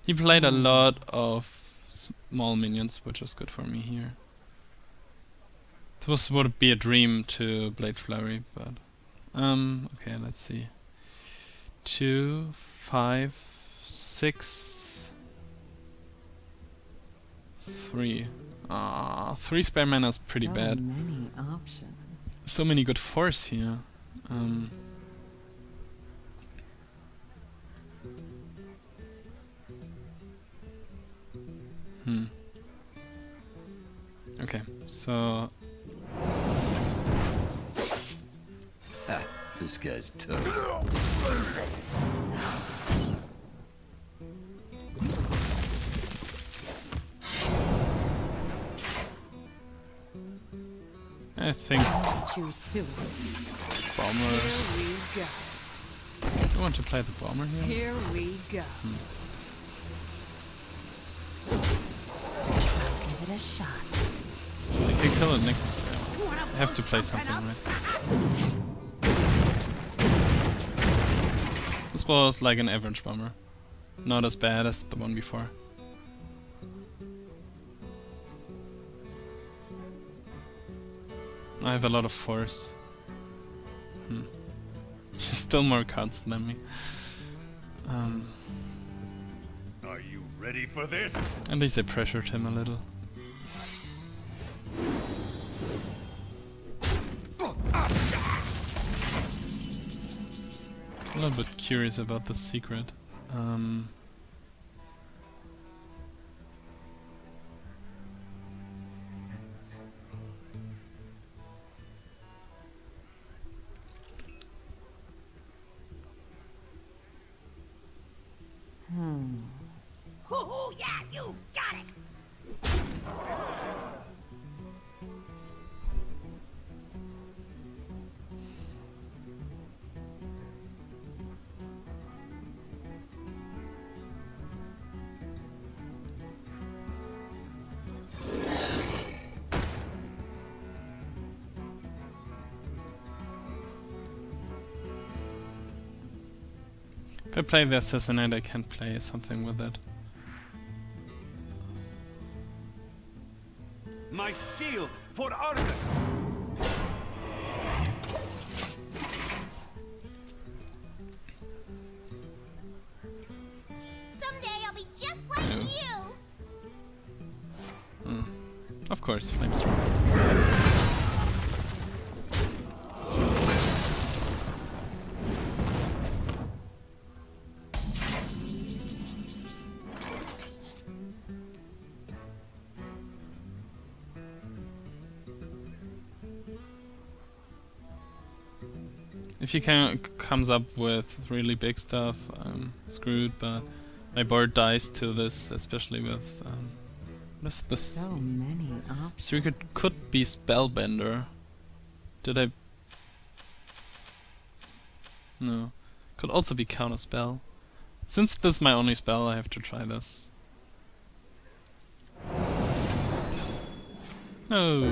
He played a lot of small minions, which is good for me here. This would be a dream to Blade Flurry, but... okay, let's see. 2, 5, 6... 3. 3 spare mana is pretty bad. Many options. So many good force here. Okay, so... This guy's toast. I think Too soon. Bomber... Here we go. I want to play the Bomber here. Here we go. Give it a shot. I can kill it next turn. I have to play something, right? This was like an average Bomber. Not as bad as the one before. I have a lot of force. Still more cards than me. Are you ready for this? At least I pressured him a little. A little bit curious about the secret. Hoo-hoo, yeah, you got it. If I play the Assassinate, I can play something with it. My shield for Arthur. Someday I'll be just like you. Of course, Flamestorm. If he comes up with really big stuff, I'm screwed, but my board dies to this, especially with... what is this? So many options. Secret could be Spellbender. Did I... No. Could also be Counterspell. Since this is my only spell, I have to try this. Oh.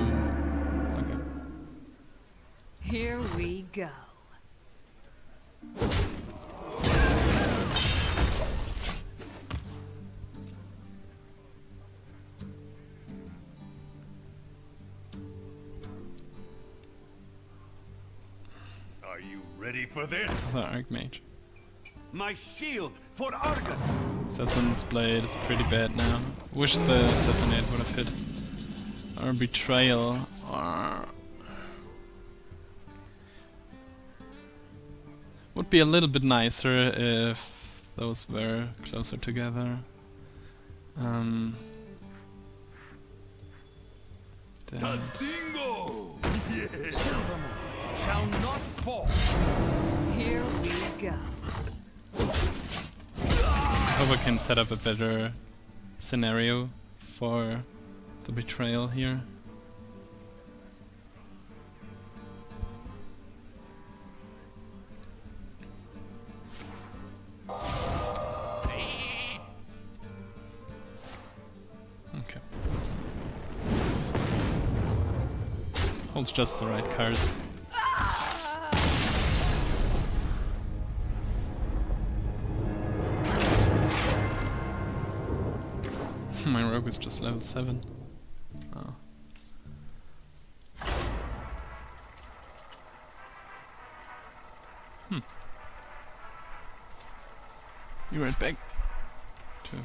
Okay. Here we go. Ready for this? The Archmage. My shield for Argus. Assassin's Blade is pretty bad now. Wish the Assassinate would have hit. Or Betrayal. Or... would be a little bit nicer if those were closer together. Then Tadingo! Yes. Shall not fall. Here we go. I hope I can set up a better scenario for the betrayal here. Okay. Holds just the right cards. My rogue is just level 7. Oh. Be right back. Two.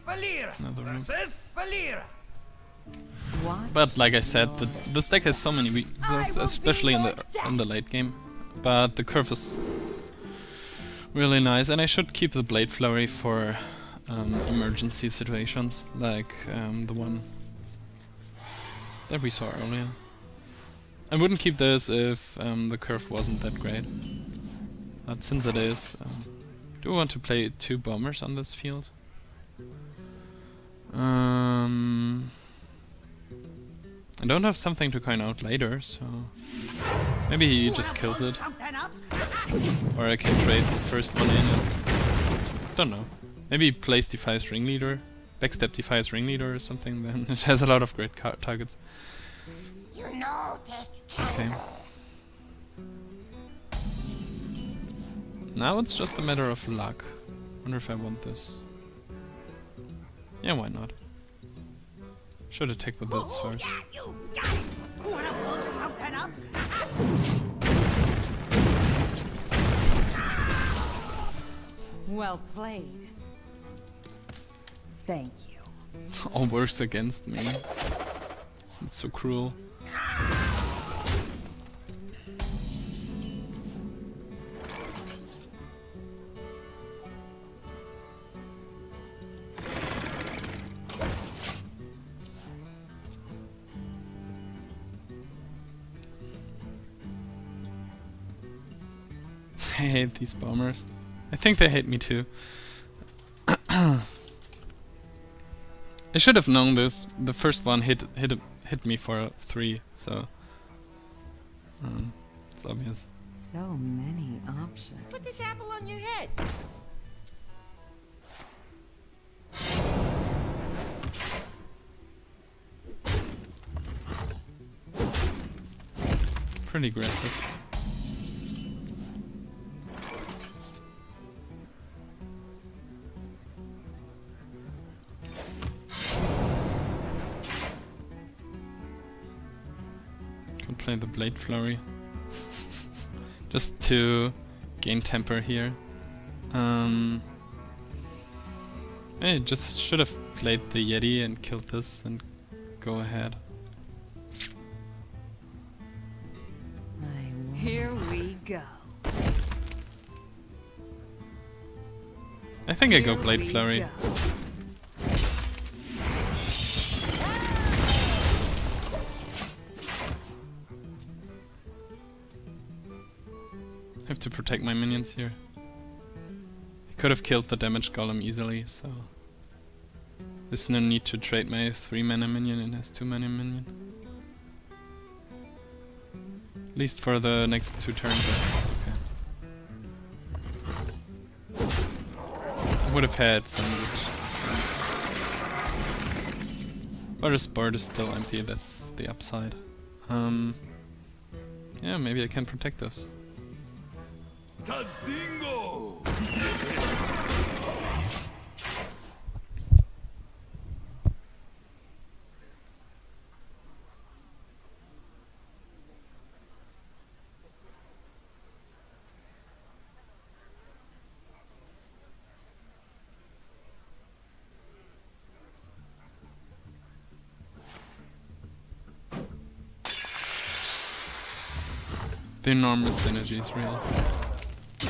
Valir Another room. versus Valir. Watch But like I said, this deck has so many weaknesses, especially in the late game. But the curve is really nice, and I should keep the Blade Flurry for emergency situations, like the one that we saw earlier. I wouldn't keep this if the curve wasn't that great. But since it is, do we want to play 2 bombers on this field? I don't have something to coin out later, so maybe he just kills it, Something up. or I can trade the first one in. And don't know. Maybe he plays Defies Ringleader, backstep Defies Ringleader or something. Then it has a lot of great targets. You know, take Okay. Now it's just a matter of luck. Wonder if I want this. Yeah, why not? Should attack with this first. Yeah, you got it. Wanna blow something up? well played. Thank you. All works against me. It's so cruel. I hate these bombers. I think they hate me too. I should have known this. The first one hit me for 3, so it's obvious. So many options. Put this apple on your head. Pretty aggressive. Could play the Blade Flurry. Just to gain temper here. I just should have played the Yeti and killed this and go ahead. Here we go. I think I go Here Blade we Flurry. go. I have to protect my minions here. He could have killed the damage golem easily, so there's no need to trade my 3 mana minion and has 2 mana minion. At least for the next 2 turns. Okay. I would have had some but his board is still empty, that's the upside. Yeah, maybe I can protect this. Tazdingo! The enormous synergy is real. Put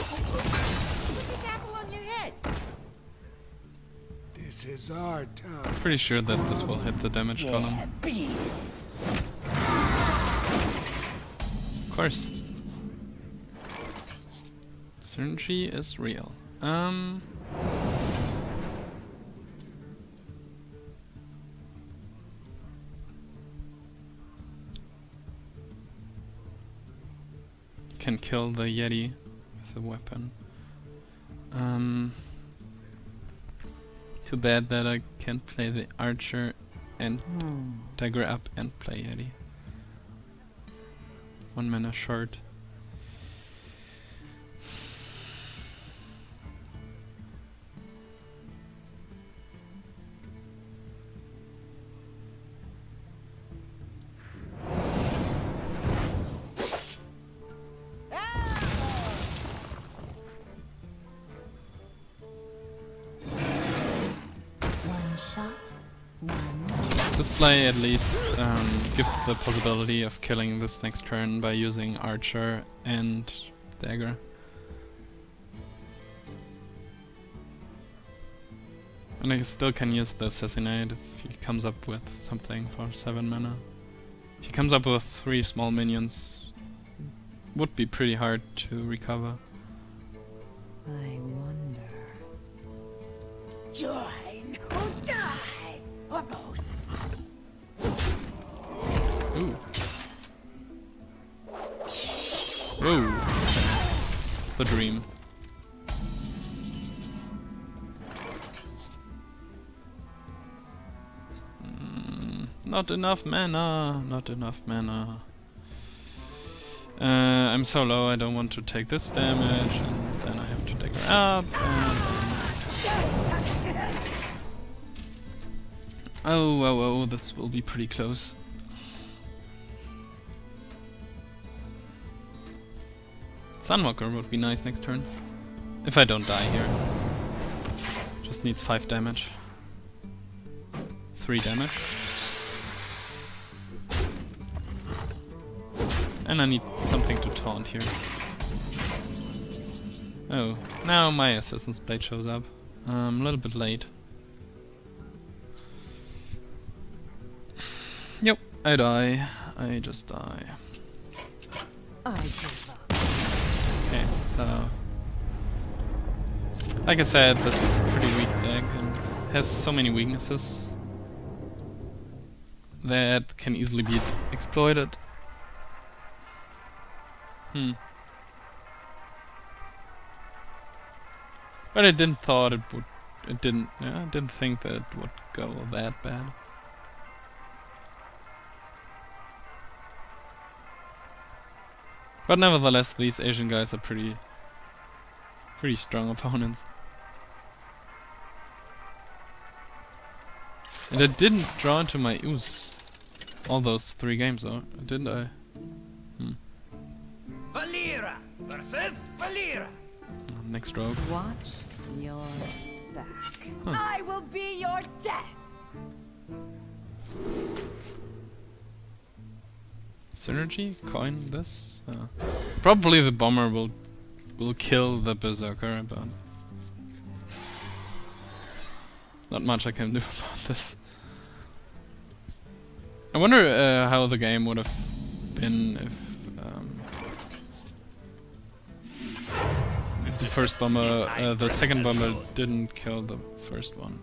this apple on your head. This is our time. Pretty sure that this will hit the damage column. Of course. Synergy is real. Can kill the Yeti with a weapon. Too bad that I can't play the archer and dagger up and play Yeti. 1 mana short. This play at least gives the possibility of killing this next turn by using archer and dagger. And I still can use the assassinate if he comes up with something for 7 mana. If he comes up with 3 small minions, would be pretty hard to recover. I wonder. Join or die, or both. Ooh. Whoa. The dream. Not enough mana. Not enough mana. I'm so low, I don't want to take this damage, and then I have to take her up, and oh, this will be pretty close. Sunwalker would be nice next turn. If I don't die here. Just needs 5 damage. 3 damage. And I need something to taunt here. Oh, now my Assassin's Blade shows up. A little bit late. Yep, I die. I just die. I give up. Okay, so... like I said, this is a pretty weak deck and has so many weaknesses that can easily be exploited. But I didn't thought it would. I didn't think that it would go that bad. But nevertheless, these Asian guys are pretty strong opponents. And I didn't draw into my ooze all those 3 games, though, didn't I? Valera versus Valera. Next rogue. Watch your back. I will be your death. Synergy? Coin this? Probably the bomber will kill the berserker, but not much I can do about this. I wonder how the game would have been if the first bomber, the second bomber didn't kill the first one,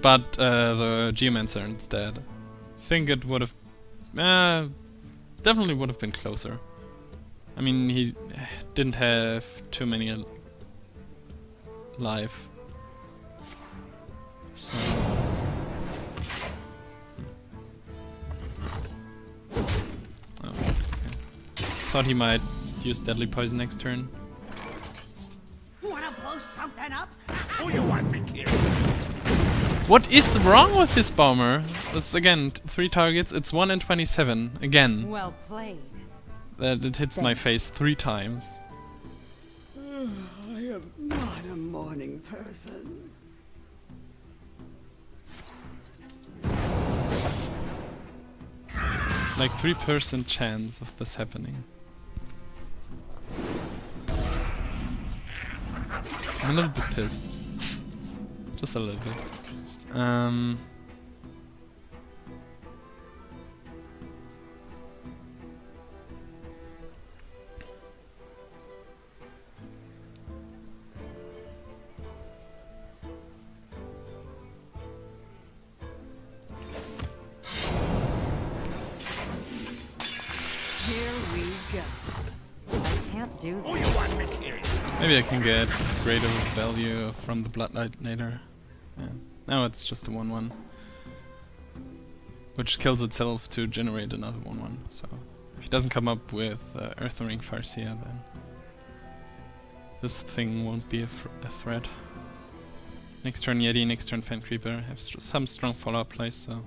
but the Geomancer instead. I think it would have, definitely would have been closer. I mean, he didn't have too many life, so. Oh, okay. Thought he might use Deadly Poison next turn. Wanna blow something up? Who you want me killed? What is wrong with this bomber? This again, 3 targets, it's 1 in 27. Again. Well played. That it hits my face 3 times. I am not a morning person. It's like 3% chance of this happening. I'm a little bit pissed. Just a little bit. Here we go. I can't do Who this. you want me killed? Maybe I can get greater value from the Blood Lightnator. Yeah. Now it's just a 1/1. Which kills itself to generate another 1/1. So if he doesn't come up with Earthen Ring Farseer, then this thing won't be a threat. Next turn Yeti, next turn Fan Creeper. I have some strong follow-up plays, so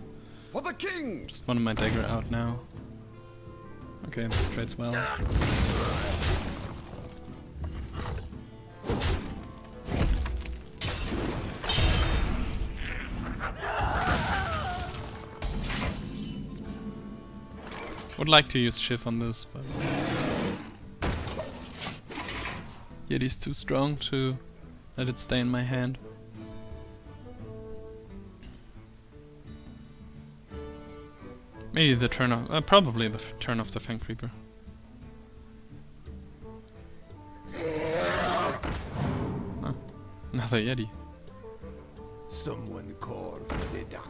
For the king! just wanted my dagger out now. Okay, this trades well. Would like to use Shiv on this, but Yeti's too strong to let it stay in my hand. Maybe the turn of, probably the turn of the Fang Creeper. Oh, another Yeti. Someone call for the doctor.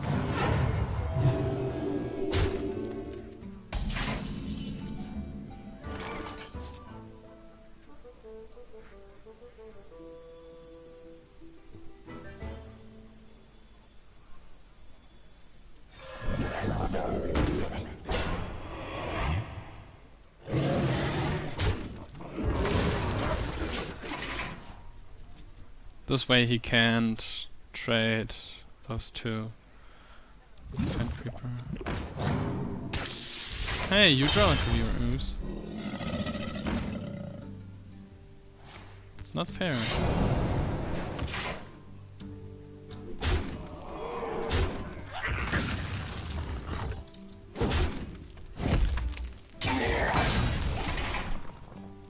This way he can't trade those two. Fan Creeper. Hey, you draw into your ooze. It's not fair.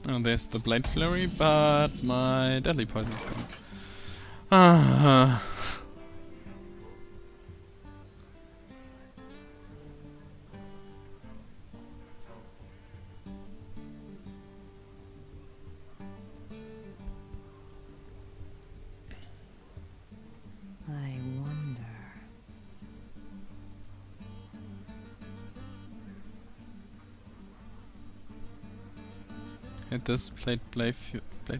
Oh, there's the Blade Flurry, but my Deadly Poison is gone. Ah. I wonder. Hit this, Blade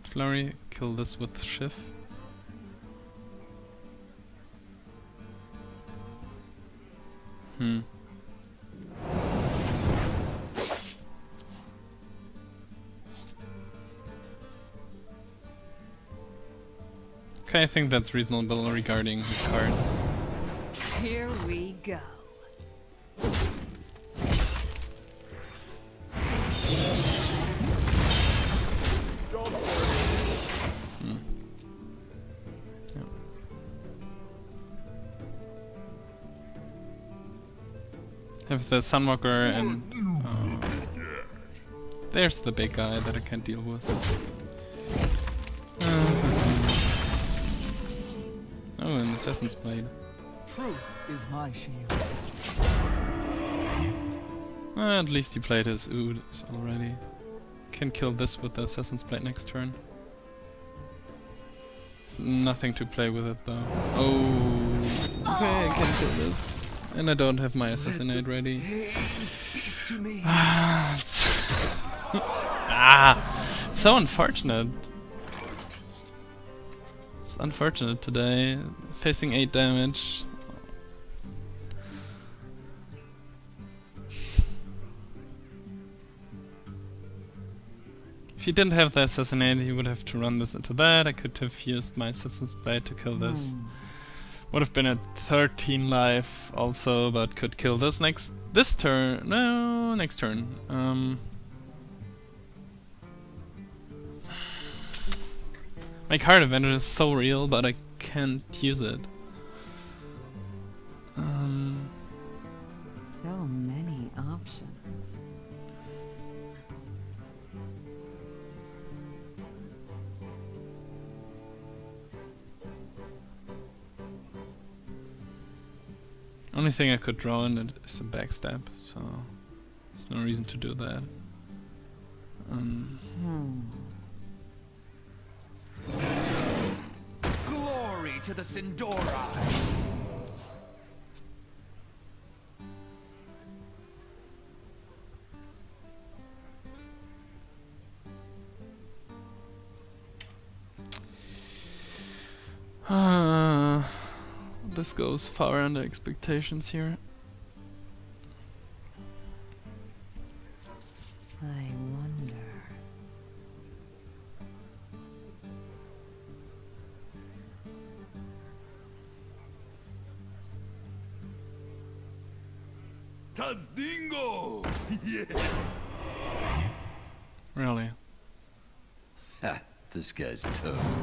Flurry, kill this with Shiv. Okay, I think that's reasonable regarding his cards. Here we go. Yeah. Have the Sunwalker and there's the big guy that I can't deal with. Oh, an Assassin's Blade. Truth is my shield. At least he played his Ood already. Can kill this with the Assassin's Blade next turn. Nothing to play with it though. Oh, okay, I can kill this. And I don't have my Assassinate ready. It's so unfortunate. It's unfortunate today. Facing 8 damage. If he didn't have the assassinate, he would have to run this into that. I could have used my Citizen's Blade to kill this. Would have been at 13 life also, but could kill this this turn. No, next turn. My card advantage is so real, but I can't use it. So many options. Only thing I could draw in it is a backstab, so there's no reason to do that. Glory to the Sindora! This goes far under expectations here. I wonder. Tazdingo! Yes! Really? Ha! This guy's toast.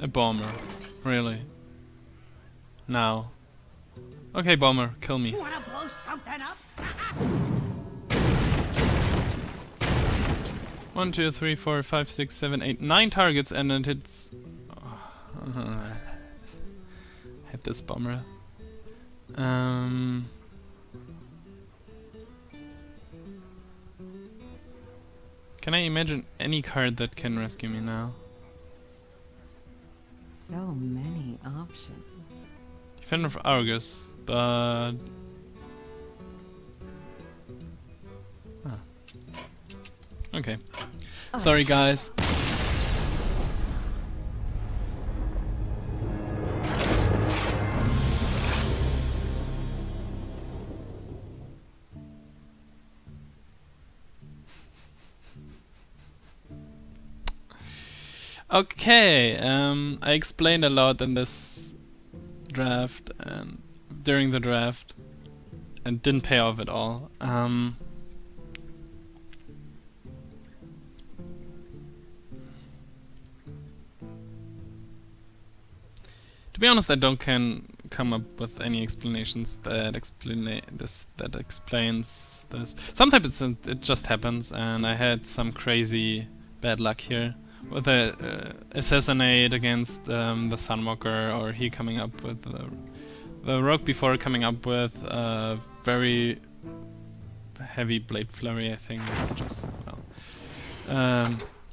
A bomber. Really? Now. Okay, bomber, kill me. You wanna blow something up? 1, 2, 3, 4, 5, 6, 7, 8, 9 targets, and it hits. Hit this bomber. Can I imagine any card that can rescue me now? So many options. Defender of Argus, but... Okay. Sorry guys. Okay, I explained a lot in this draft and during the draft and didn't pay off at all. To be honest, I don't come up with any explanations that explains this. Sometimes it just happens, and I had some crazy bad luck here with a assassinate against the Sunwalker, or he coming up with the Rogue before coming up with a very heavy Blade Flurry. I think it's just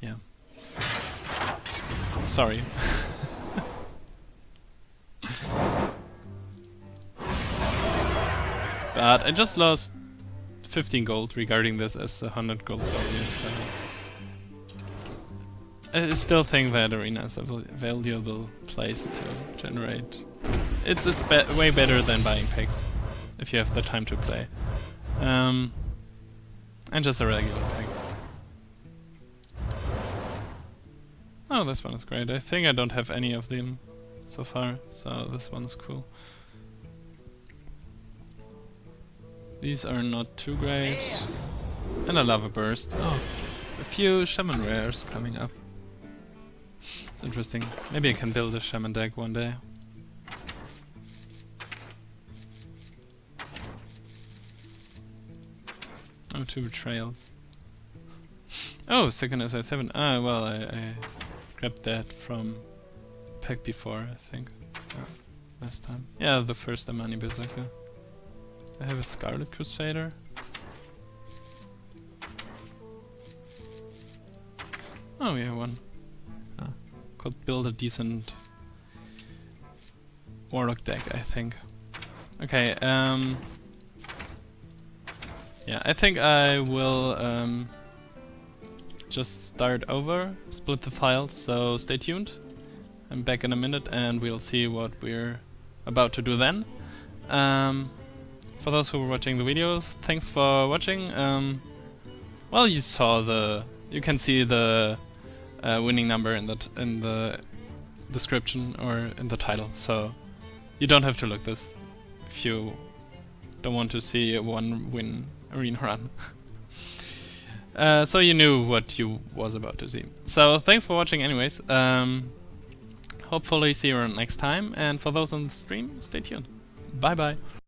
yeah. Sorry. But I just lost 15 gold regarding this as a 100 gold value, so I still think that arena is a valuable place to generate. It's way better than buying packs if you have the time to play, and just a regular thing. Oh, this one is great. I think I don't have any of them so far, so this one's cool. These are not too great. And a Lava Burst. Oh, a few Shaman rares coming up. It's interesting. Maybe I can build a Shaman deck one day. Oh, 2 betrayals. Oh, second SI7. Ah, well, I grabbed that from pack before, I think. Last time. Yeah, the first Amani Berserker. I have a Scarlet Crusader. Oh, we have one. Could build a decent Warlock deck, I think. Okay, yeah, I think I will just start over, split the files, so stay tuned. I'm back in a minute and we'll see what we're about to do then. For those who were watching the videos, thanks for watching. Well, you saw you can see the winning number in the description or in the title, so you don't have to look this if you don't want to see a 1-win arena run. So you knew what you was about to see. So thanks for watching anyways. Hopefully see you around next time, and for those on the stream, stay tuned. Bye bye.